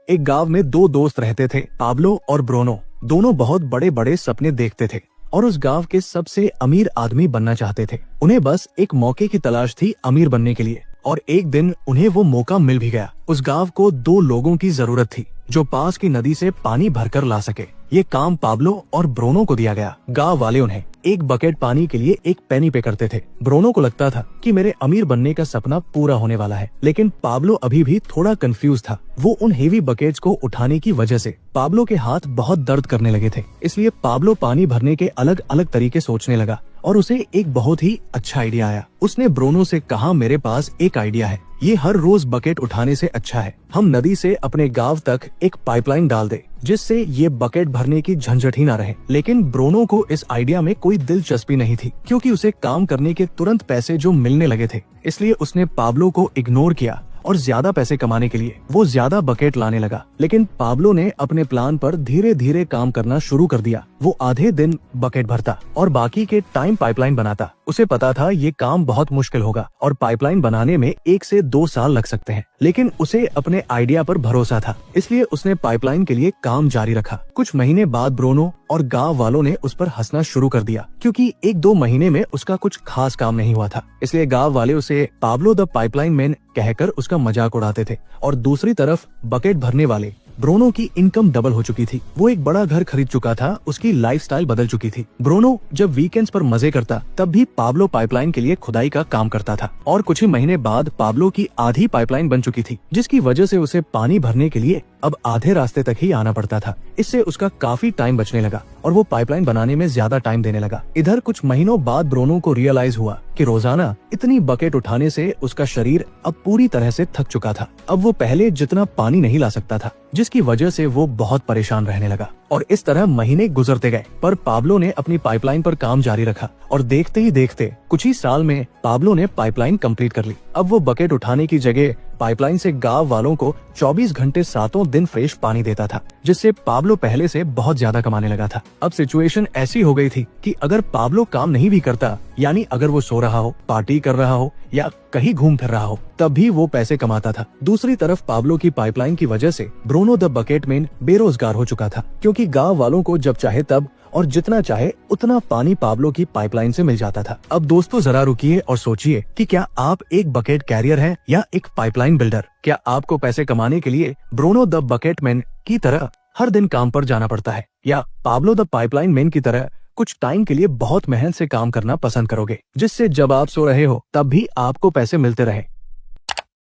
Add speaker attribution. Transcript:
Speaker 1: एक गांव में दो दोस्त रहते थे, पाब्लो और ब्रूनो। दोनों बहुत बड़े बड़े सपने देखते थे और उस गांव के सबसे अमीर आदमी बनना चाहते थे। उन्हें बस एक मौके की तलाश थी अमीर बनने के लिए, और एक दिन उन्हें वो मौका मिल भी गया। उस गांव को दो लोगों की जरूरत थी जो पास की नदी से पानी भरकर ला सके। ये काम पाब्लो और ब्रूनो को दिया गया। गांव वाले उन्हें एक बकेट पानी के लिए एक पेनी पे करते थे। ब्रूनो को लगता था कि मेरे अमीर बनने का सपना पूरा होने वाला है, लेकिन पाब्लो अभी भी थोड़ा कंफ्यूज था। वो उन हेवी बकेट्स को उठाने की वजह से पाब्लो के हाथ बहुत दर्द करने लगे थे। इसलिए पाब्लो पानी भरने के अलग अलग तरीके सोचने लगा और उसे एक बहुत ही अच्छा आइडिया आया। उसने ब्रूनो से कहा, मेरे पास एक आइडिया है, ये हर रोज बकेट उठाने से अच्छा है हम नदी से अपने गांव तक एक पाइपलाइन डाल दे, जिससे ये बकेट भरने की झंझट ही ना रहे। लेकिन ब्रूनो को इस आइडिया में कोई दिलचस्पी नहीं थी, क्योंकि उसे काम करने के तुरंत पैसे जो मिलने लगे थे। इसलिए उसने पाब्लो को इग्नोर किया और ज्यादा पैसे कमाने के लिए वो ज्यादा बकेट लाने लगा। लेकिन पाब्लो ने अपने प्लान पर धीरे धीरे काम करना शुरू कर दिया। वो आधे दिन बकेट भरता और बाकी के टाइम पाइपलाइन बनाता। उसे पता था ये काम बहुत मुश्किल होगा और पाइपलाइन बनाने में 1 से 2 साल लग सकते हैं, लेकिन उसे अपने आइडिया पर भरोसा था। इसलिए उसने पाइपलाइन के लिए काम जारी रखा। कुछ महीने बाद ब्रूनो और गांव वालों ने उस पर हंसना शुरू कर दिया, क्योंकि 1-2 महीने में उसका कुछ खास काम नहीं हुआ था। इसलिए गांव वाले उसे पाब्लो द पाइपलाइन मैन कहकर उसका मजाक उड़ाते थे। और दूसरी तरफ बकेट भरने वाले ब्रूनो की इनकम डबल हो चुकी थी। वो एक बड़ा घर खरीद चुका था, उसकी लाइफस्टाइल बदल चुकी थी। ब्रूनो जब वीकेंड्स पर मजे करता तब भी पाब्लो पाइपलाइन के लिए खुदाई का काम करता था। और कुछ ही महीने बाद पाब्लो की आधी पाइपलाइन बन चुकी थी, जिसकी वजह से उसे पानी भरने के लिए अब आधे रास्ते तक ही आना पड़ता था। इससे उसका काफी टाइम बचने लगा और वो पाइपलाइन बनाने में ज्यादा टाइम देने लगा। इधर कुछ महीनों बाद ब्रूनो को रियलाइज हुआ कि रोजाना इतनी बकेट उठाने से उसका शरीर अब पूरी तरह से थक चुका था। अब वो पहले जितना पानी नहीं ला सकता था, जिसकी वजह से वो बहुत परेशान रहने लगा। और इस तरह महीने गुजरते गए, पर पाब्लो ने अपनी पाइपलाइन पर काम जारी रखा और देखते ही देखते कुछ ही साल में पाब्लो ने पाइपलाइन कंप्लीट कर ली। अब वो बकेट उठाने की जगह पाइपलाइन से गांव वालों को 24 घंटे 7 दिन फ्रेश पानी देता था, जिससे पाब्लो पहले से बहुत ज्यादा कमाने लगा था। अब सिचुएशन ऐसी हो गई थी कि अगर पाब्लो काम नहीं भी करता, यानी अगर वो सो रहा हो, पार्टी कर रहा हो या कहीं घूम फिर रहा हो, तब भी वो पैसे कमाता था। दूसरी तरफ पाब्लो की पाइपलाइन की वजह से ब्रूनो द बकेट मैन बेरोजगार हो चुका था, क्योंकि गांव वालों को जब चाहे तब और जितना चाहे उतना पानी पाब्लो की पाइपलाइन से मिल जाता था। अब दोस्तों जरा रुकिए और सोचिए कि क्या आप एक बकेट कैरियर हैं या एक पाइपलाइन बिल्डर? क्या आपको पैसे कमाने के लिए ब्रूनो द बकेट मैन की तरह हर दिन काम पर जाना पड़ता है, या पाब्लो द पाइपलाइन मैन की तरह कुछ टाइम के लिए बहुत मेहनत से काम करना पसंद करोगे, जिससे जब आप सो रहे हो तब भी आपको पैसे मिलते रहे?